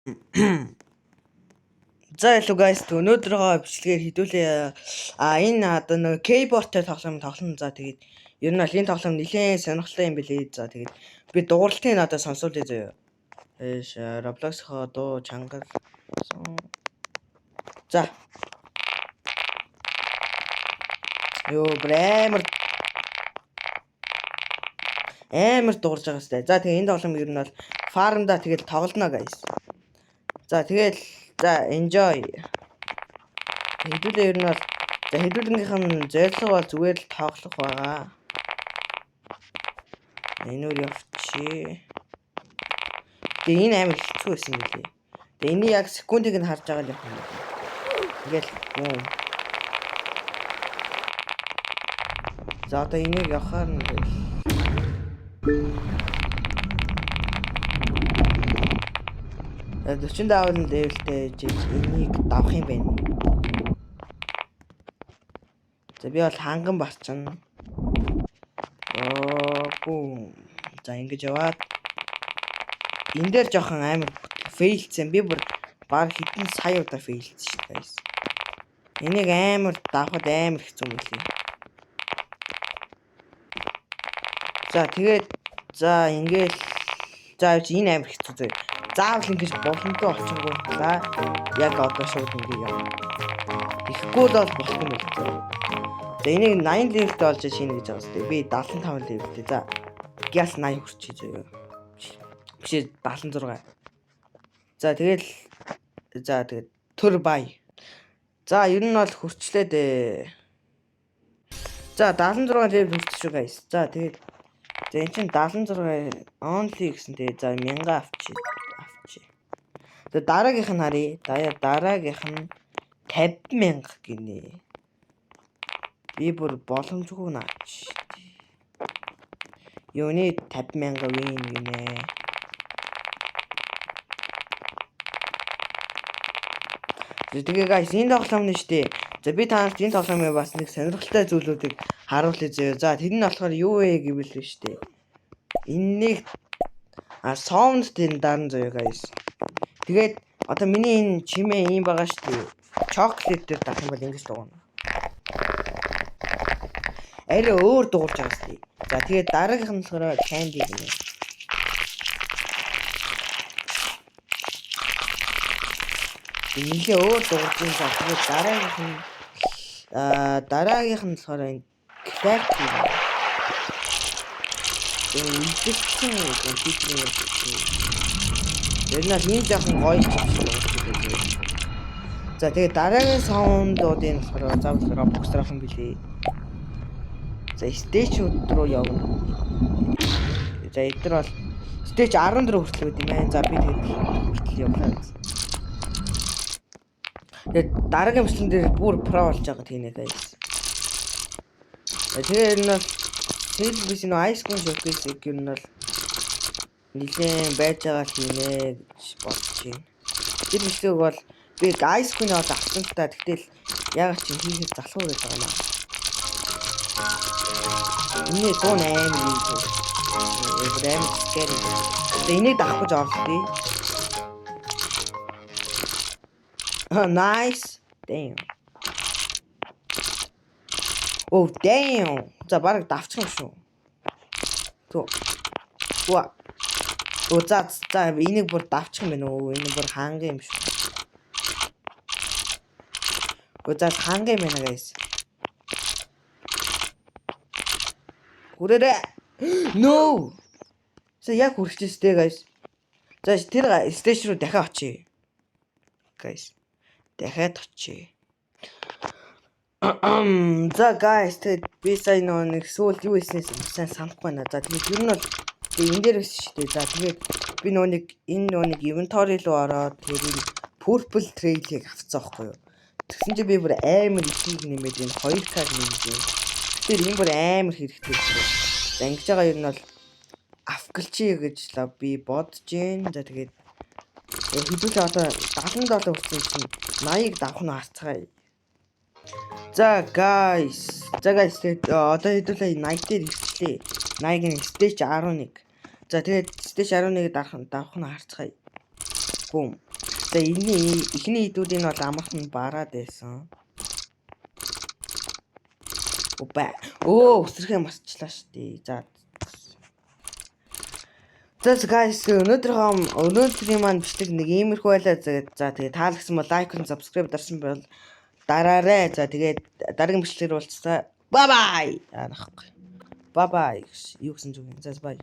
За hello guys, өнөөдрийнхөө бичлэгээр хэдүүлээ энэ одоо нэг keyboard-тэй тоглоом. За тэгээд ер нь бол энэ тоглоом нэлээд сонирхолтой юм билээ. За тэгээд би дууралтыг надад сонсуулъя заяа. Roblox-хоо дуу чангар. За. Ёо амар дуурж байгаа сте. За тэгээд энэ тоглоом ер нь бол farm-да тэгээд тоглоно guys. За тэгээд за enjoy. Хэдүүлээ ер нь бол за хэдүүлгийнх нь зорилго бол зүгээр л тоглох байгаа. Энүүр явчих. Тэгээ энэ амар хэцүү байсан гэлээ. Тэгээ энэ яг секундыг нь харж байгаа л юм. Ингээл бүүм. За одоо энийг явахаар нь 40 давлын левелтэй энийг давах юм байна. За би бол ханган барчна. Бүүм. За ингэж яваад энэ дээр жоохон амар фейлцсэн. Би бүр баг хэдэн сая удаа фейлцсэн шүү дээ. Энийг амар давхад амар хэцүү юм лээ. За тэгээд за ингээл за энэ амар хэцүү зөө. Заавал ингэж боломжтой болчихгүй. За яг одоо шууд ингэ яа. Ихгүй л бол болох юм байна. За энийг 80 левелтэй болж шинэ гэж байгаа сте. Би 75 левелтэй. За гяс 80 хүрчээ зөө. Биш 76. За тэгээд төр бай. За ер нь бол хүрчлээ дээ. За 76 левел хүрч шүү guys. За тэгээд за эн чинь 76 only гэсэнтэй. За 1000 авчи. За дараагийнх нь харъя. Дараагийнх нь 50,000 гинэ. Би бүр боломжгүй наач. Юуны 50,000 win гинэ. Тэгээ guys энэ тоглоом нь штэ. За би танарт энэ тоглоомын бас нэг сонирхолтой зүйлүүдийг харуулъя зөө. За тэр нь болохоор юу вэ гэвэл штэ. Энэнийг sound тэр дарна зөө guys. Тэгээд одоо миний энэ чимээ ийм байгаа штэ. Chocolate дээр дах юм бол ингэж дугана. Арай өөр дуурж байгаа штэ. За тэгээд дараагийнх нь болохоор candy гэнэ. Нилээ өөр дуурж байгаа. Тэгээд дараагийнх нь болохоор энэ clap гэнэ. Эндэгсэн ер нь ийм жоохон гоё ч юм. За тэгээд дараагийн саундуудын болохоор заавал Roblox руу хан билээ. За stage руу явна. За эдгээр бол stage 14 хүртэл байд юм байна. За би тэгээд хүртэл явлаа. Тэгээд дараагийн бичлэн дээр бүр про болж байгаа тийм ээ. Тэгээд энэ бол Хэлбис нөө Ice Cream Showcase гэх нь бол нэлээд байж байгаа тийм ээ гэж бодож байна. Тэр бичлэг бол би Ice Cream аваад авсан та тэгтэл яг чи хийхэд залхуу байж байгаа юм аа. Энэ гон аим юм. Эврэм скэри. Энийг давах гэж орлоо. Nice. Damn. Oh damn. За баг давчих юм шүү. Төө. Уа. За энийг бүр давчих юм байна уу? Энэ бүр ханга юм шүү. За ханга юм байна guys. Хүрээрээ. No. За яг хүрчихжээ guys. За тэр stage руу дахиад очие. Guys. Дахиад очие. За guys тэгээд би сая нэг сүүл юу хийснээс сайн санахгүй байна. За тэгээд ер нь бол энэ дээр биш шүү дээ. За тэгээд би энэ inventory руу ороод тэгээд purple trail-ийг авцсан байхгүй юу. Тэгсэн чинь би бүр амар ихийг нэмээд энэ 2 card нэмээд юм. Тэр энэ бүр амар хэрэгтэй шүү. За ингэж байгаа ер нь бол авгалчи гэж л би бодож байна. За тэгээд хэдүүлээ одоо 77 хүрсэн чинь 80-ыг давах нь харцгаая. За guys тэгээд одоо хэдүүлээ 80 дээр ирчлээ. 80-ийн stage 11. За тэгээд stage 11-ийг давах нь харцгаая. Бум. За эхний идүүдийн бол амархан бараад байсан. Өсрөхөө масчлаа штий. За guys өнөөдрийн маань бичлэг нэг иймэрхүү байлаа. За тэгээ таалагдсан бол лайк and subscribe дарсан бол дараарай. За тэгээд дараагийн бичлэгээр уулзлаа. Bye bye. Юу гэсэн зүг юм. За bye.